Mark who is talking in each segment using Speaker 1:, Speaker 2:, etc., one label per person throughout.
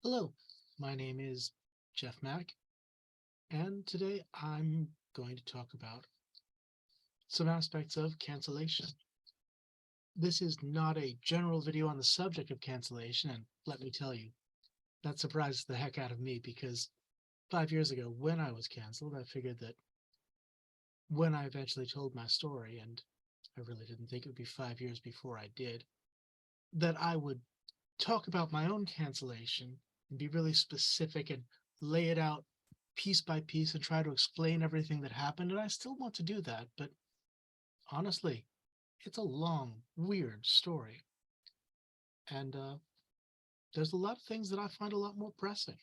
Speaker 1: Hello, my name is Jeff Mack, and today I'm going to talk about some aspects of cancellation. This is not a general video on the subject of cancellation, and let me tell you, that surprised the heck out of me because 5 years ago, when I was canceled, I figured that when I eventually told my story, and I really didn't think it would be 5 years before I did, that I would talk about my own cancellation and be really specific and lay it out piece by piece and try to explain everything that happened. And I still want to do that, but honestly, it's a long, weird story. And there's a lot of things that I find a lot more pressing.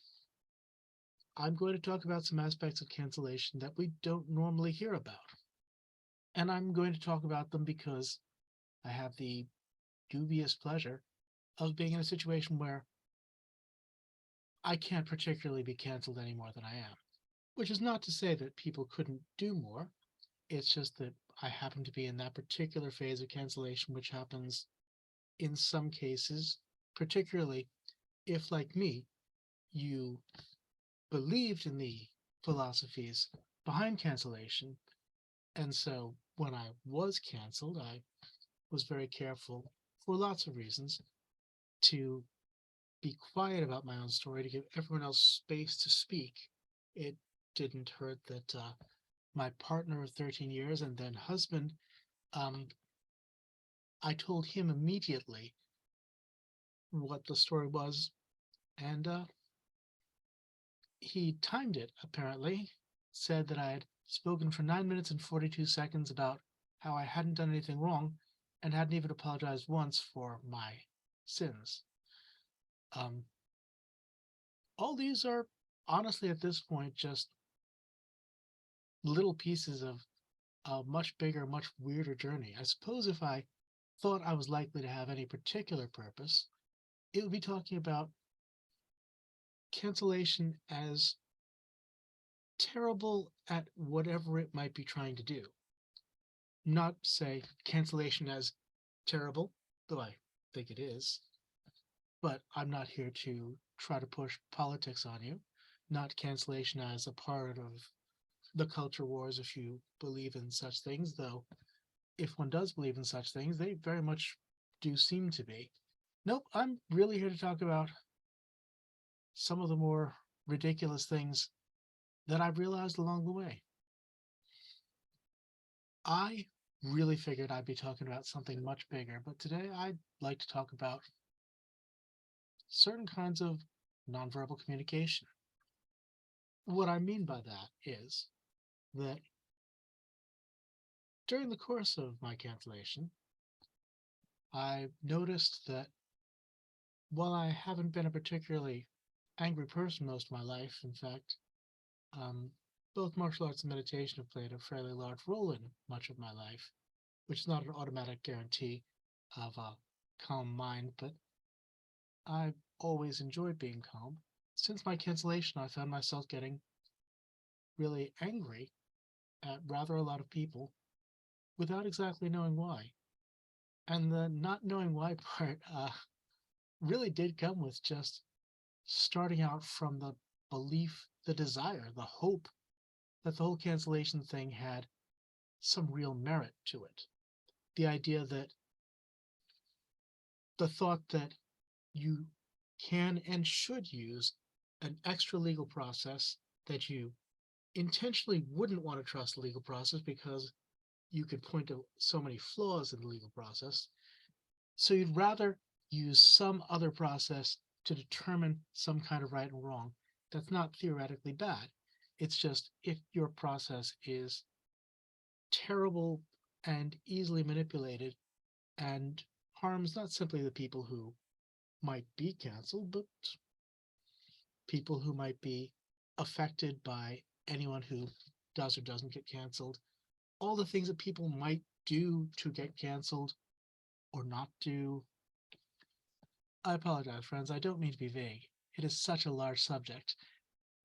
Speaker 1: I'm going to talk about some aspects of cancellation that we don't normally hear about. And I'm going to talk about them because I have the dubious pleasure of being in a situation where I can't particularly be canceled any more than I am. Which is not to say that people couldn't do more. It's just that I happen to be in that particular phase of cancellation, which happens in some cases, particularly if, like me, you believed in the philosophies behind cancellation. And so when I was canceled, I was very careful, for lots of reasons, to be quiet about my own story, to give everyone else space to speak. It didn't hurt that my partner of 13 years and then husband, um, I told him immediately what the story was, and he timed it apparently, said that I had spoken for 9 minutes and 42 seconds about how I hadn't done anything wrong and hadn't even apologized once for my sins. Um, all these are honestly at this point just little pieces of a much bigger, much weirder journey. I suppose if I thought I was likely to have any particular purpose, it would be talking about cancellation as terrible at whatever it might be trying to do. Not say cancellation as terrible, though I think it is, but I'm not here to try to push politics on you. Not cancellation as a part of the culture wars if you believe in such things, though if one does believe in such things, they very much do seem to be. Nope, I'm really here to talk about some of the more ridiculous things that I've realized along the way. I really figured I'd be talking about something much bigger, but today I'd like to talk about certain kinds of nonverbal communication. What I mean by that is that during the course of my cancellation, I noticed that while I haven't been a particularly angry person most of my life, in fact, um, both martial arts and meditation have played a fairly large role in much of my life, which is not an automatic guarantee of a calm mind, but I've always enjoyed being calm. Since my cancellation, I found myself getting really angry at rather a lot of people without exactly knowing why. And the not knowing why part really did come with just starting out from the belief, the desire, the hope that the whole cancellation thing had some real merit to it. The idea that the thought that you can and should use an extra legal process that you intentionally wouldn't want to trust the legal process because you could point to so many flaws in the legal process. So you'd rather use some other process to determine some kind of right and wrong. That's not theoretically bad. It's just if your process is terrible and easily manipulated and harms not simply the people who might be canceled, but people who might be affected by anyone who does or doesn't get canceled, all the things that people might do to get canceled or not do. I apologize, friends. I don't mean to be vague. It is such a large subject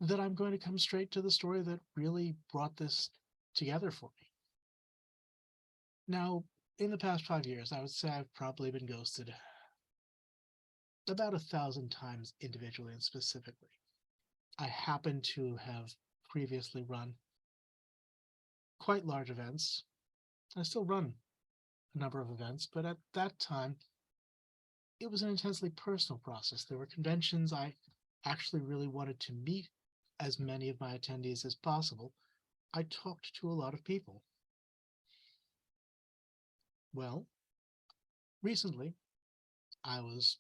Speaker 1: that I'm going to come straight to the story that really brought this together for me. Now, in the past 5 years, I would say I've probably been ghosted about 1,000 times individually and specifically. I happen to have previously run quite large events. I still run a number of events, but at that time, it was an intensely personal process. There were conventions I actually really wanted to meet as many of my attendees as possible. I talked to a lot of people. Well, recently, I was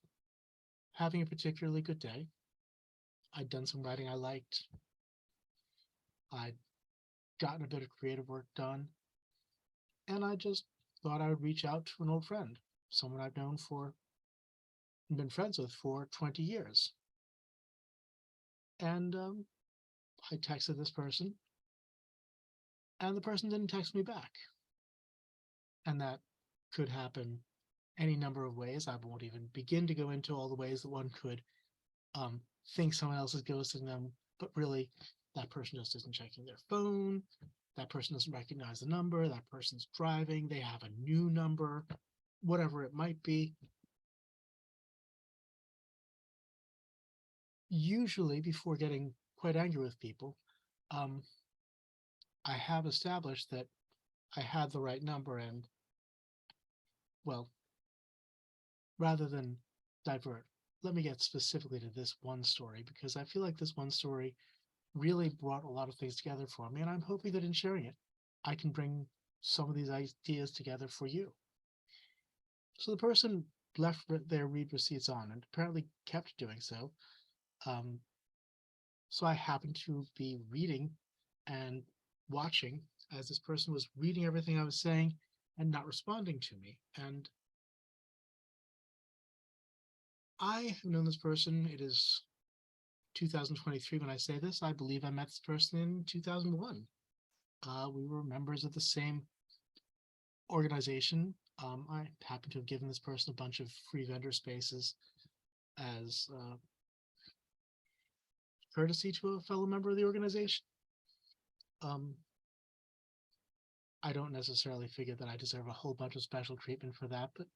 Speaker 1: having a particularly good day. I'd done some writing I liked. I'd gotten a bit of creative work done, and I just thought I would reach out to an old friend, someone I've known for and been friends with for 20 years. And I texted this person, and the person didn't text me back. And that could happen any number of ways. I won't even begin to go into all the ways that one could um, think someone else is ghosting them, but really that person just isn't checking their phone. That person doesn't recognize the number. That person's driving. They have a new number, whatever it might be. Usually, before getting quite angry with people, um, I have established that I had the right number and, well, rather than divert, let me get specifically to this one story because I feel like this one story really brought a lot of things together for me, and I'm hoping that in sharing it, I can bring some of these ideas together for you. So the person left their read receipts on and apparently kept doing so. Um, so I happened to be reading and watching as this person was reading everything I was saying and not responding to me. And I have known this person. It is 2023 when I say this. I believe I met this person in 2001. We were members of the same organization. I happen to have given this person a bunch of free vendor spaces as courtesy to a fellow member of the organization. Um, I don't necessarily figure that I deserve a whole bunch of special treatment for that, but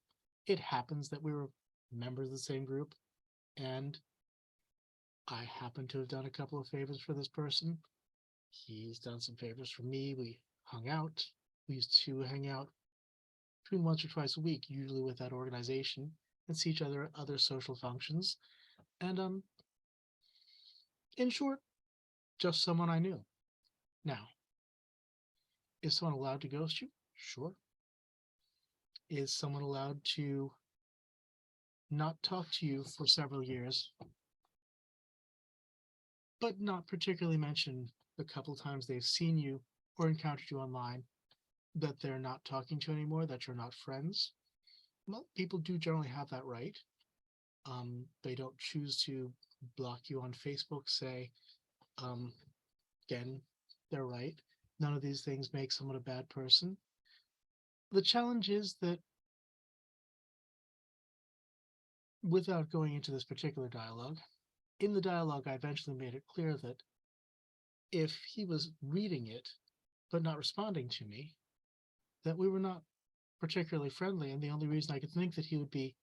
Speaker 1: it happens that we were members of the same group, and I happen to have done a couple of favors for this person. He's done some favors for me. We hung out. We used to hang out between once or twice a week, usually with that organization, and see each other at other social functions. And in short, just someone I knew. Now, is someone allowed to ghost you? Sure. Is someone allowed to not talk to you for several years, but not particularly mention the couple times they've seen you or encountered you online that they're not talking to anymore, that you're not friends? Well, people do generally have that right. They don't choose to block you on Facebook, say. Um, Again, they're right. None of these things make someone a bad person. The challenge is that without going into this particular dialogue, in the dialogue, I eventually made it clear that if he was reading it but not responding to me, that we were not particularly friendly. And the only reason I could think that he would be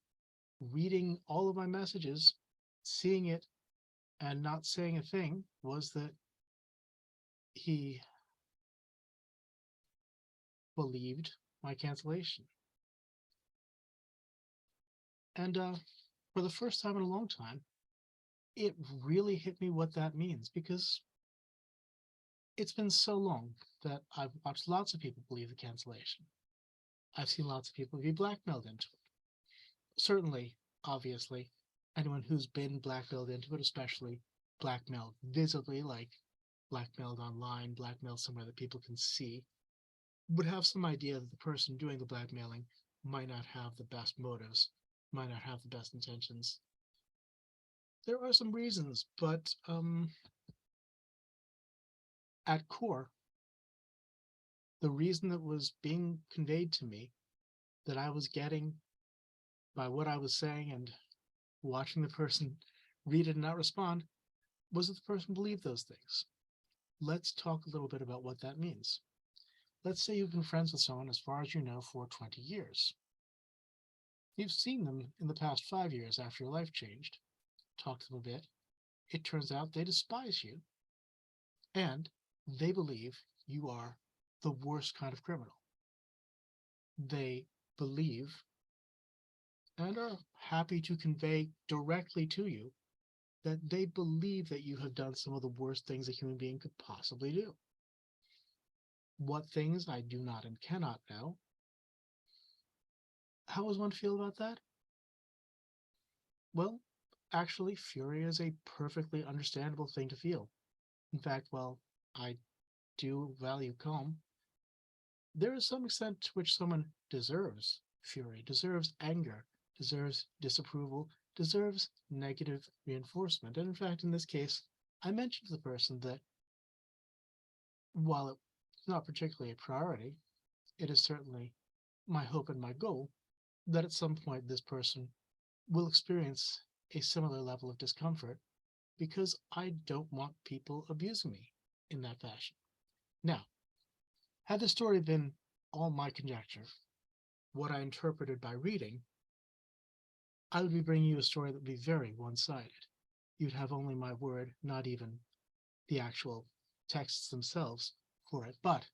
Speaker 1: reading all of my messages, seeing it, and not saying a thing was that he believed my cancellation. And for the first time in a long time, it really hit me what that means because it's been so long that I've watched lots of people believe the cancellation. I've seen lots of people be blackmailed into it. Certainly, obviously, anyone who's been blackmailed into it, especially blackmailed visibly, like blackmailed online, blackmailed somewhere that people can see, would have some idea that the person doing the blackmailing might not have the best motives, might not have the best intentions. There are some reasons, but at core, the reason that was being conveyed to me that I was getting by what I was saying and watching the person read it and not respond was that the person believed those things. Let's talk a little bit about what that means. Let's say you've been friends with someone as far as you know for 20 years. You've seen them in the past 5 years after your life changed. Talk to them a bit. It turns out they despise you, and they believe you are the worst kind of criminal. They believe and are happy to convey directly to you that they believe that you have done some of the worst things a human being could possibly do. What things I do not and cannot know. How does one feel about that? Well, actually, fury is a perfectly understandable thing to feel. In fact, while I do value calm, there is some extent to which someone deserves fury, deserves anger, deserves disapproval, deserves negative reinforcement. And in fact, in this case, I mentioned to the person that while it's not particularly a priority, it is certainly my hope and my goal that at some point this person will experience a similar level of discomfort because I don't want people abusing me in that fashion. Now, had the story been all my conjecture, what I interpreted by reading, I would be bringing you a story that would be very one-sided. You'd have only my word, not even the actual texts themselves for it. But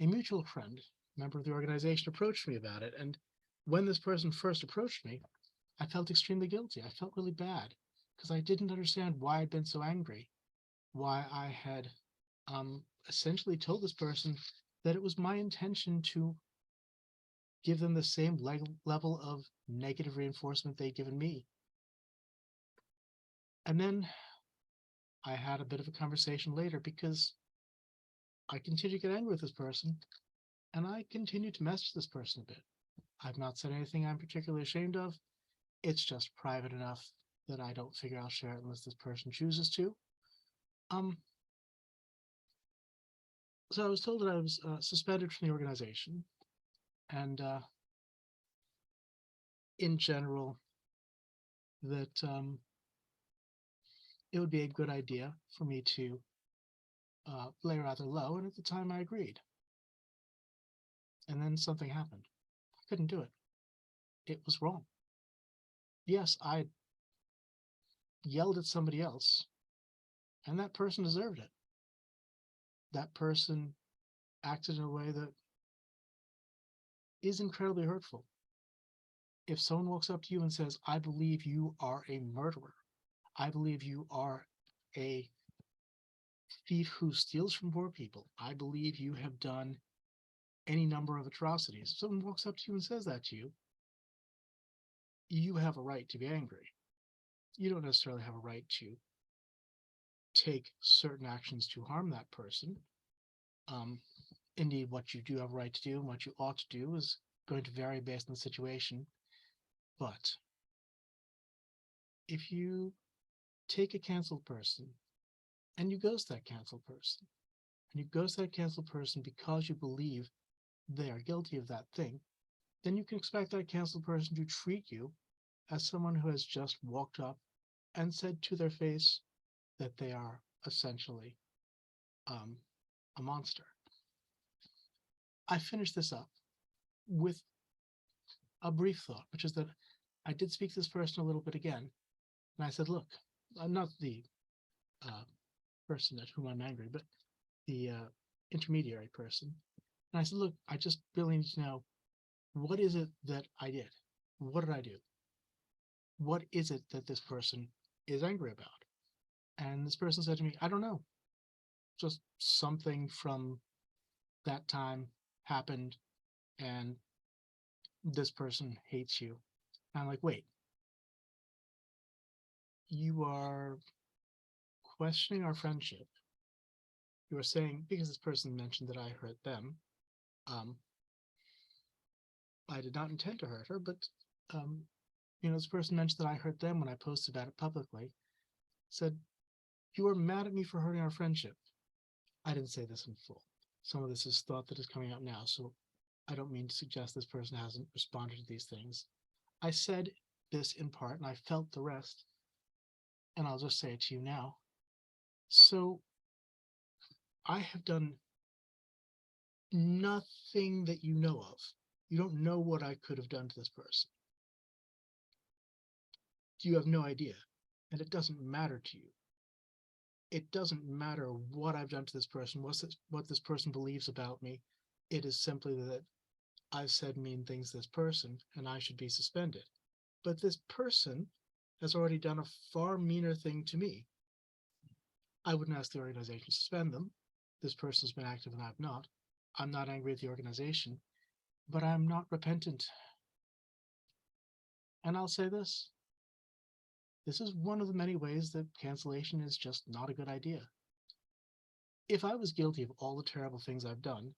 Speaker 1: a mutual friend, member of the organization, approached me about it. And when this person first approached me, I felt extremely guilty. I felt really bad because I didn't understand why I'd been so angry, why I had essentially told this person that it was my intention to give them the same level of negative reinforcement they'd given me. And then I had a bit of a conversation later because I continued to get angry with this person and I continued to message this person a bit. I've not said anything I'm particularly ashamed of. It's just private enough that I don't figure I'll share it unless this person chooses to. Um, so I was told that I was suspended from the organization, and in general, that it would be a good idea for me to lay rather low. And at the time, I agreed. And then something happened. I couldn't do it. It was wrong. Yes, I yelled at somebody else, and that person deserved it. That person acted in a way that is incredibly hurtful. If someone walks up to you and says, I believe you are a murderer, I believe you are a thief who steals from poor people, I believe you have done any number of atrocities. If someone walks up to you and says that to you, you have a right to be angry. You don't necessarily have a right to take certain actions to harm that person. Indeed, what you do have a right to do and what you ought to do is going to vary based on the situation. But if you take a canceled person and you ghost that canceled person, and you ghost that canceled person because you believe they are guilty of that thing, then you can expect that canceled person to treat you as someone who has just walked up and said to their face that they are essentially a monster. I finished this up with a brief thought, which is that I did speak to this person a little bit again, and I said, look, I'm not the uh, person at whom I'm angry, but the intermediary person. And I said, look, I just really need to know, what is it that I did? What did I do? What is it that this person is angry about? And this person said to me, I don't know. Just something from that time happened, and this person hates you. And I'm like, wait, you are questioning our friendship. You are saying, because this person mentioned that I hurt them, um, I did not intend to hurt her, but this person mentioned that I hurt them when I posted about it publicly. Said, you are mad at me for hurting our friendship. I didn't say this in full. Some of this is thought that is coming out now, so I don't mean to suggest this person hasn't responded to these things. I said this in part, and I felt the rest, and I'll just say it to you now. So I have done nothing that you know of. You don't know what I could have done to this person. you have no idea, and it doesn't matter to you. It doesn't matter what I've done to this person, what this person believes about me. It is simply that I've said mean things to this person and I should be suspended. But this person has already done a far meaner thing to me. I wouldn't ask the organization to suspend them. This person's been active and I've not. I'm not angry at the organization, but I'm not repentant. And I'll say this. This is one of the many ways that cancellation is just not a good idea. If I was guilty of all the terrible things I've done,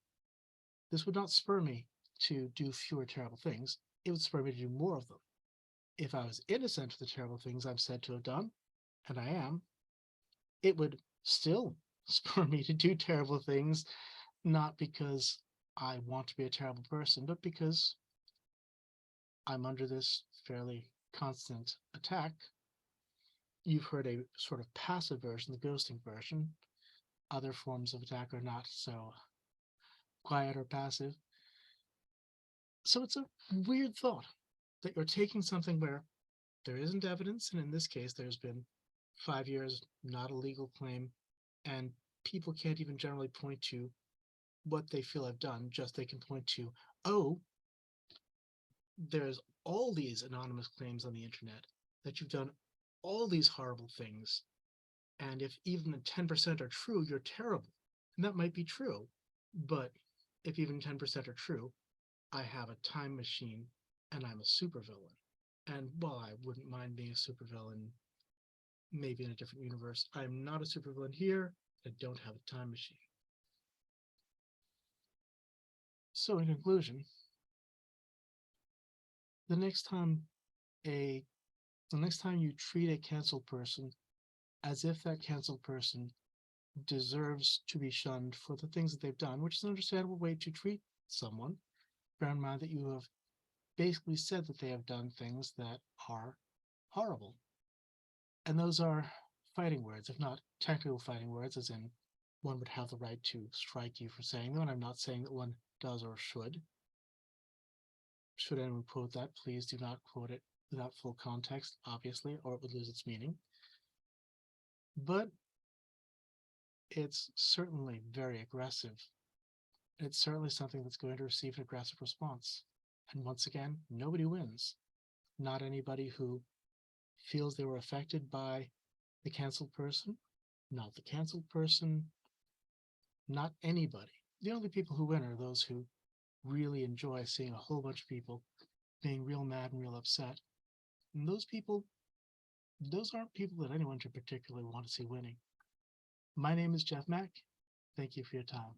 Speaker 1: this would not spur me to do fewer terrible things. It would spur me to do more of them. If I was innocent of the terrible things I've said to have done, and I am, it would still spur me to do terrible things, not because I want to be a terrible person, but because I'm under this fairly constant attack. You've heard a sort of passive version, the ghosting version. Other forms of attack are not so quiet or passive. So it's a weird thought that you're taking something where there isn't evidence, and in this case, there's been 5 years, not a legal claim, and people can't even generally point to what they feel I've done, just they can point to, oh, there's all these anonymous claims on the internet that you've done all these horrible things, and if even 10% are true, you're terrible. And that might be true, but if even 10% are true, I have a time machine and I'm a supervillain. And while I wouldn't mind being a supervillain, maybe in a different universe, I'm not a supervillain here. I don't have a time machine. So in conclusion, the next time you treat a canceled person as if that canceled person deserves to be shunned for the things that they've done, which is an understandable way to treat someone, bear in mind that you have basically said that they have done things that are horrible. And those are fighting words, if not technical fighting words, as in one would have the right to strike you for saying them, and I'm not saying that one does or should. Should anyone quote that, please do not quote it without full context, obviously, or it would lose its meaning. But it's certainly very aggressive. It's certainly something that's going to receive an aggressive response. And once again, nobody wins. Not anybody who feels they were affected by the canceled person, not the canceled person, not anybody. The only people who win are those who really enjoy seeing a whole bunch of people being real mad and real upset. And those aren't people that anyone should particularly want to see winning. My name is Jeff Mack. Thank you for your time.